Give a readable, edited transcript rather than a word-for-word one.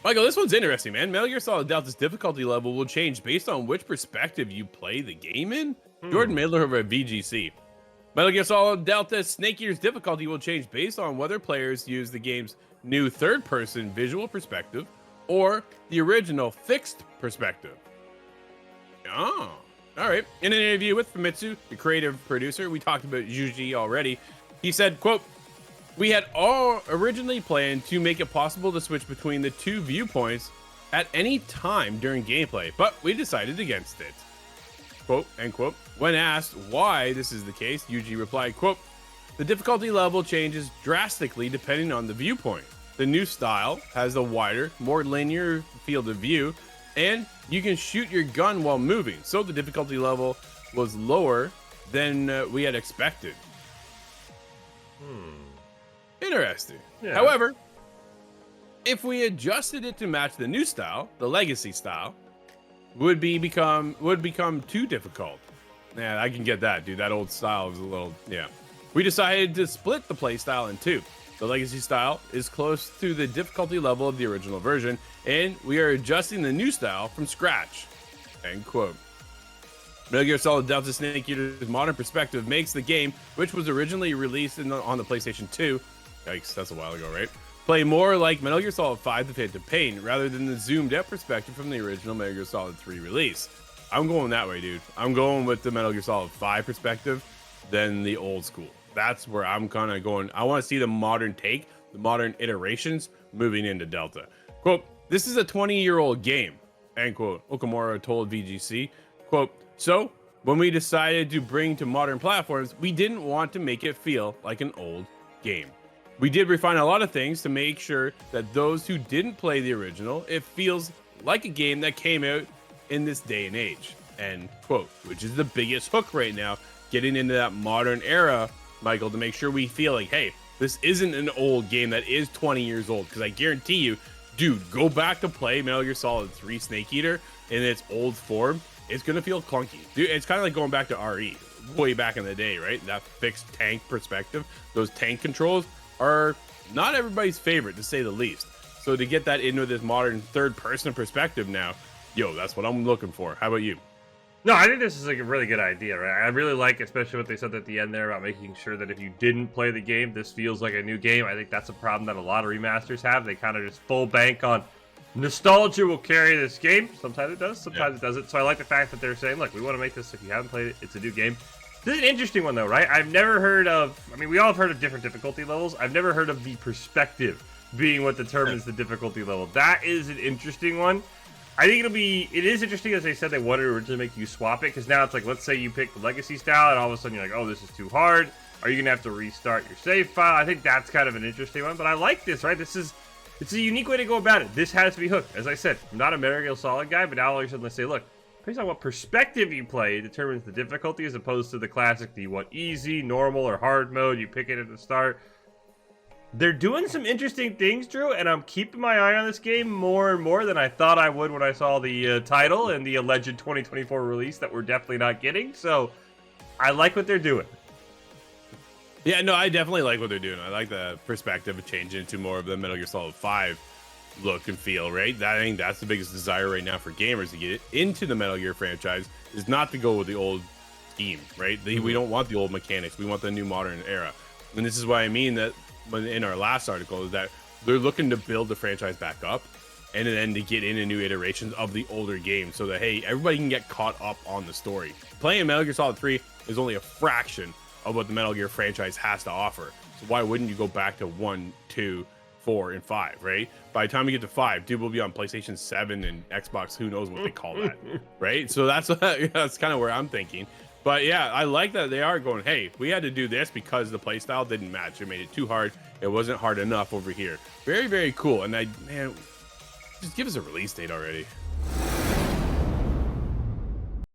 Michael, this one's interesting, man. Metal Gear Solid Delta's difficulty level will change based on which perspective you play the game in. Jordan Miller over at VGC. Metal Gear Solid Delta Snake Eater's difficulty will change based on whether players use the game's new third-person visual perspective or the original fixed perspective. Oh, all right. In an interview with Famitsu, the creative producer, we talked about Yuji already. He said, quote, "We had all originally planned to make it possible to switch between the two viewpoints at any time during gameplay, but we decided against it." Quote, end quote. When asked why this is the case, Yuji replied, quote, "The difficulty level changes drastically depending on the viewpoint. The new style has a wider, more linear field of view, and you can shoot your gun while moving, so the difficulty level was lower than we had expected." Interesting. Yeah. However, if we adjusted it to match the new style, the legacy style, would become too difficult. Yeah, I can get that, dude. That old style is a little, yeah. We decided to split the play style in two. The legacy style is close to the difficulty level of the original version, and we are adjusting the new style from scratch. End quote. Metal Gear Solid Delta Snake Eater's modern perspective makes the game, which was originally released on the PlayStation 2, yikes, that's a while ago, right? Play more like Metal Gear Solid 5 The Phantom Pain, rather than the zoomed out perspective from the original Metal Gear Solid 3 release. I'm going that way, dude. I'm going with the Metal Gear Solid 5 perspective than the old school. That's where I'm kind of going. I want to see the modern take, the modern iterations moving into Delta. Quote, "This is a 20-year-old game," end quote. Okamura told VGC, quote, "So when we decided to bring to modern platforms, we didn't want to make it feel like an old game. We did refine a lot of things to make sure that those who didn't play the original, it feels like a game that came out in this day and age," end quote. Which is the biggest hook right now, getting into that modern era, Michael, to make sure we feel like, hey, this isn't an old game that is 20 years old. Because I guarantee you, dude, go back to play Metal Gear Solid 3 Snake Eater in its old form. It's going to feel clunky. Dude, it's kind of like going back to RE, way back in the day, right? That fixed tank perspective, those tank controls are not everybody's favorite, to say the least. So to get that into this modern third-person perspective now, yo, that's what I'm looking for. How about you? No, I think this is like a really good idea, right? I really like, especially what they said at the end there about making sure that if you didn't play the game, this feels like a new game. I think that's a problem that a lot of remasters have. They kind of just full bank on nostalgia will carry this game. Sometimes it does, sometimes it doesn't. So I like the fact that they're saying, look, we want to make this, if you haven't played it, it's a new game. This is an interesting one, though, right? I've never heard of, I mean, we all have heard of different difficulty levels. I've never heard of the perspective being what determines the difficulty level. That is an interesting one. I think it is interesting, as they said they wanted to originally make you swap it, because now it's like, let's say you pick the legacy style, and all of a sudden you're like, oh, this is too hard. Are you going to have to restart your save file? I think that's kind of an interesting one, but I like this, right? It's a unique way to go about it. This has to be hooked. As I said, I'm not a Metal Gear Solid guy, but now all of a sudden let's say, look, based on what perspective you play determines the difficulty, as opposed to the classic, do you want easy, normal, or hard mode? You pick it at the start. They're doing some interesting things, Drew, and I'm keeping my eye on this game more and more than I thought I would when I saw the title and the alleged 2024 release that we're definitely not getting. So I like what they're doing. Yeah, no, I definitely like what they're doing. I like the perspective of changing it to more of the Metal Gear Solid 5 look and feel, right? I think that's the biggest desire right now for gamers to get it into the Metal Gear franchise, is not to go with the old scheme, right? We don't want the old mechanics. We want the new modern era. And this is why I mean that in our last article, is that they're looking to build the franchise back up and then to get into new iterations of the older games so that, hey, everybody can get caught up on the story. Playing Metal Gear Solid 3 is only a fraction of what the Metal Gear franchise has to offer. So why wouldn't you go back to 1, 2, 4, and 5, right? By the time we get to 5, dude, we'll be on PlayStation 7 and Xbox, who knows what they call that, right? So that's kind of where I'm thinking. But yeah, I like that they are going, hey, we had to do this because the playstyle didn't match. It made it too hard. It wasn't hard enough over here. Very, very cool. And man, just give us a release date already.